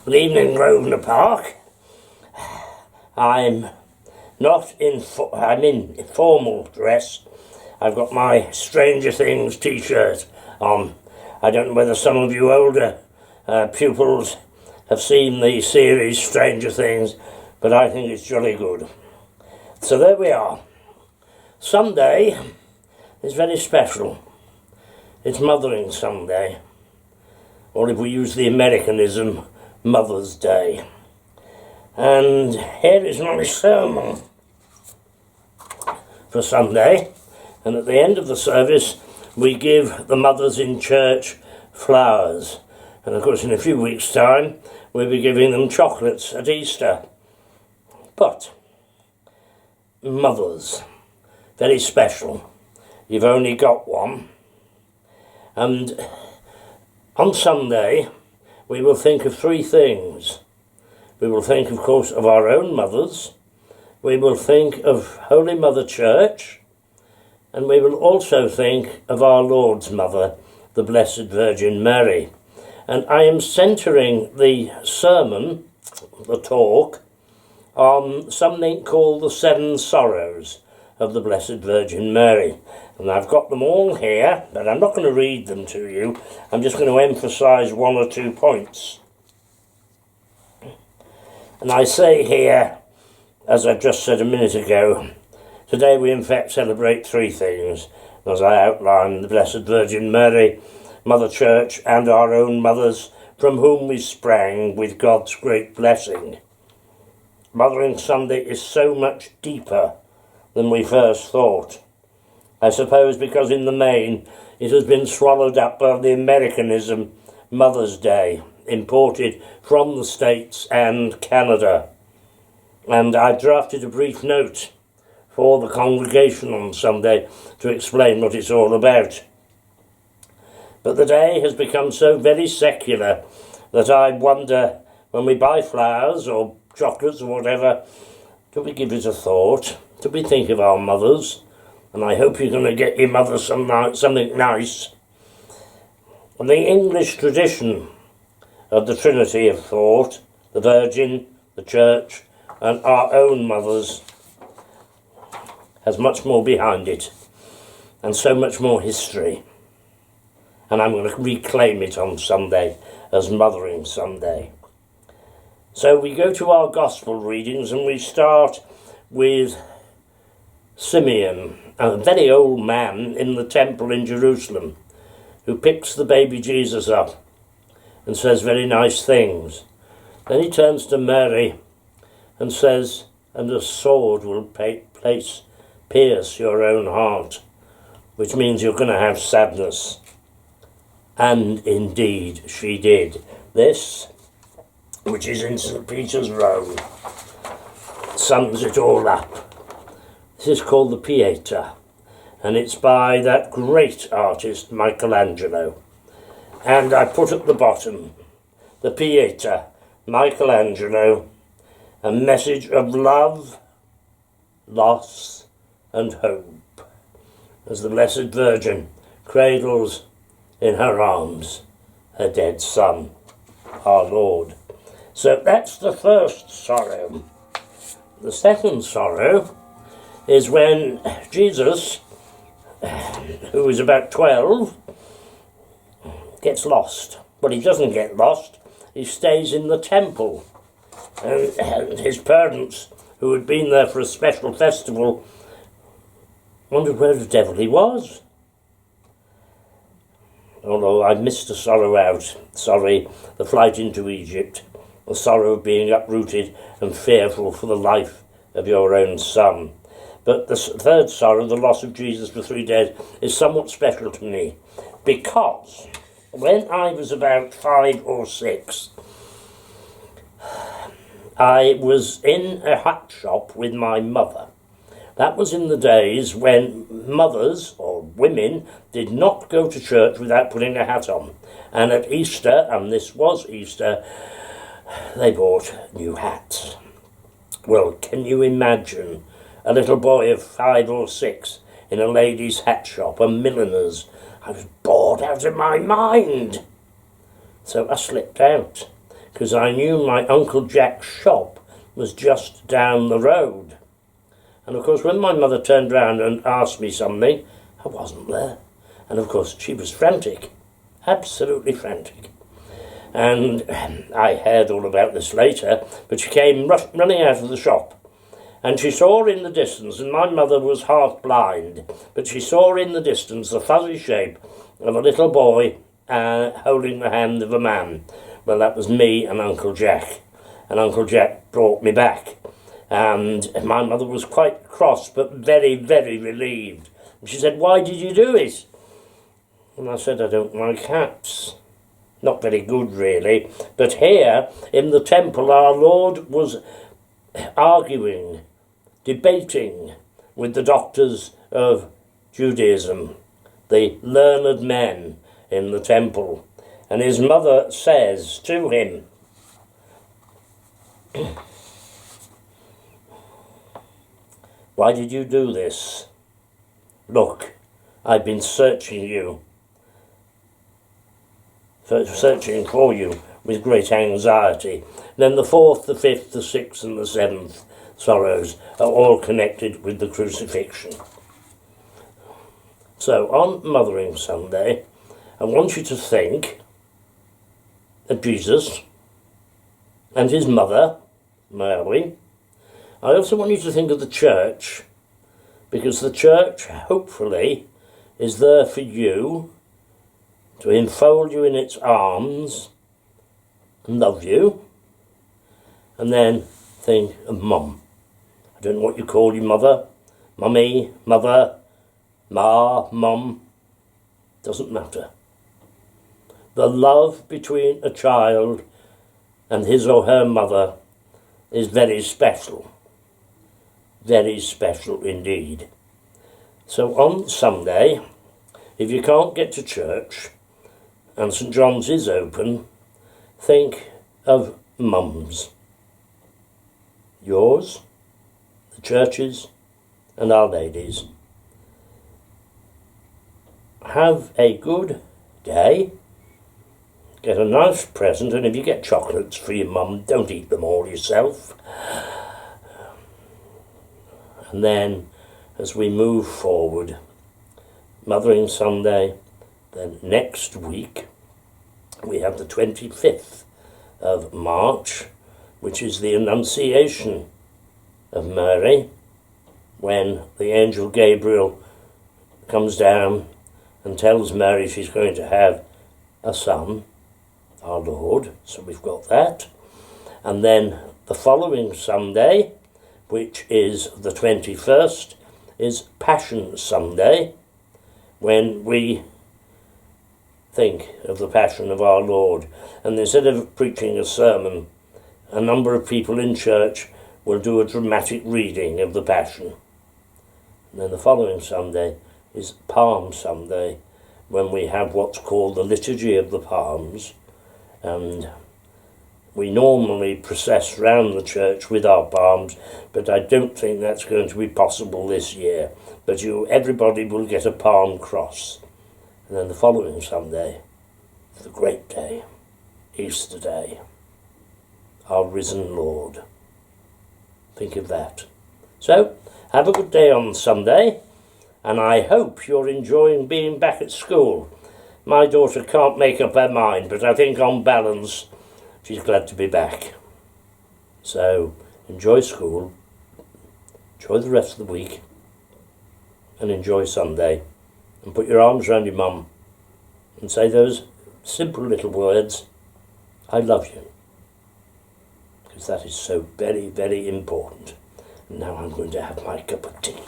Good evening, Grosvenor Park. I'm in formal dress. I've got my Stranger Things t-shirt on. I don't know whether some of you older pupils have seen the series Stranger Things, but I think it's jolly good. So there we are. Sunday is very special. It's Mothering Sunday, or if we use the Americanism, Mother's Day. And here is my sermon for Sunday, and at the end of the service we give the mothers in church flowers, and of course in a few weeks' time we'll be giving them chocolates at Easter. But mothers, very special. You've only got one. And on Sunday, we will think of three things. We will think, of course, of our own mothers. We will think of Holy Mother Church. And we will also think of our Lord's Mother, the Blessed Virgin Mary. And I am centering the sermon, the talk, on something called the Seven Sorrows of the Blessed Virgin Mary. And I've got them all here, but I'm not going to read them to you. I'm just going to emphasise one or two points. And I say here, as I've just said a minute ago, today we in fact celebrate three things, as I outlined: the Blessed Virgin Mary, Mother Church, and our own mothers, from whom we sprang with God's great blessing. Mothering Sunday is so much deeper than we first thought. I suppose because in the main it has been swallowed up by the Americanism Mother's Day, imported from the States and Canada. And I drafted a brief note for the congregation on Sunday to explain what it's all about. But the day has become so very secular that I wonder, when we buy flowers or chocolates or whatever, do we give it a thought? Do we think of our mothers? And I hope you're going to get your mother something nice. And the English tradition of the Trinity of thought, the Virgin, the Church, and our own mothers, has much more behind it, and so much more history. And I'm going to reclaim it on Sunday as Mothering Sunday. So we go to our Gospel readings, and we start with Simeon, a very old man in the temple in Jerusalem, who picks the baby Jesus up and says very nice things. Then he turns to Mary and says, "And a sword will pierce your own heart," which means you're going to have sadness. And indeed she did. This, which is in St. Peter's Road, sums it all up. This is called the Pieta, and it's by that great artist Michelangelo. And I put at the bottom, the Pieta, Michelangelo, a message of love, loss, and hope, as the Blessed Virgin cradles in her arms her dead Son, our Lord. So that's the first sorrow. The second sorrow is when Jesus, who is about 12, gets lost. Well, he doesn't get lost. He stays in the temple. And his parents, who had been there for a special festival, wondered where the devil he was. Although I missed a sorrow out. Sorry, the flight into Egypt. The sorrow of being uprooted and fearful for the life of your own son. But the third sorrow, the loss of Jesus for 3 days, is somewhat special to me, because when I was about 5 or 6, I was in a hat shop with my mother. That was in the days when mothers, or women, did not go to church without putting a hat on. And at Easter, and this was Easter, they bought new hats. Well, can you imagine a little boy of 5 or 6 in a lady's hat shop, a milliner's? I was bored out of my mind. So I slipped out, because I knew my Uncle Jack's shop was just down the road. And of course when my mother turned round and asked me something, I wasn't there. And of course she was frantic, absolutely frantic. And I heard all about this later, but she came running out of the shop. And she saw in the distance, and my mother was half blind, but she saw in the distance the fuzzy shape of a little boy holding the hand of a man. Well, that was me and Uncle Jack. And Uncle Jack brought me back. And my mother was quite cross, but very, very relieved. And she said, "Why did you do it?" And I said, "I don't like hats." Not very good, really. But here, in the temple, our Lord was arguing, debating with the doctors of Judaism, the learned men in the temple. And his mother says to him, "Why did you do this? Look, I've been searching for you with great anxiety." Then the fourth, the fifth, the sixth and the seventh sorrows are all connected with the crucifixion. So on Mothering Sunday, I want you to think of Jesus and his mother, Mary. I also want you to think of the church, because the church, hopefully, is there for you, to enfold you in its arms and love you. And then think of Mum. I don't know what you call your mother. Mummy, mother, ma, mum. Doesn't matter. The love between a child and his or her mother is very special. Very special indeed. So on Sunday, if you can't get to church and St John's is open, think of mums. Yours, the church's, and Our Lady's. Have a good day. Get a nice present, and if you get chocolates for your mum, don't eat them all yourself. And then, as we move forward, Mothering Sunday, then next week, we have the 25th of March, which is the Annunciation of Mary, when the angel Gabriel comes down and tells Mary she's going to have a son, our Lord. So we've got that. And then the following Sunday, which is the 21st, is Passion Sunday, when we think of the Passion of our Lord. And instead of preaching a sermon, a number of people in church will do a dramatic reading of the Passion. And then the following Sunday is Palm Sunday, when we have what's called the Liturgy of the Palms, and we normally process round the church with our palms, but I don't think that's going to be possible this year. But everybody will get a palm cross. And then the following Sunday, the great day, Easter Day, our risen Lord. Think of that. So, have a good day on Sunday, and I hope you're enjoying being back at school. My daughter can't make up her mind, but I think on balance, she's glad to be back. So, enjoy school, enjoy the rest of the week, and enjoy Sunday. And put your arms around your mum and say those simple little words, "I love you." Because that is so very, very important. And now I'm going to have my cup of tea.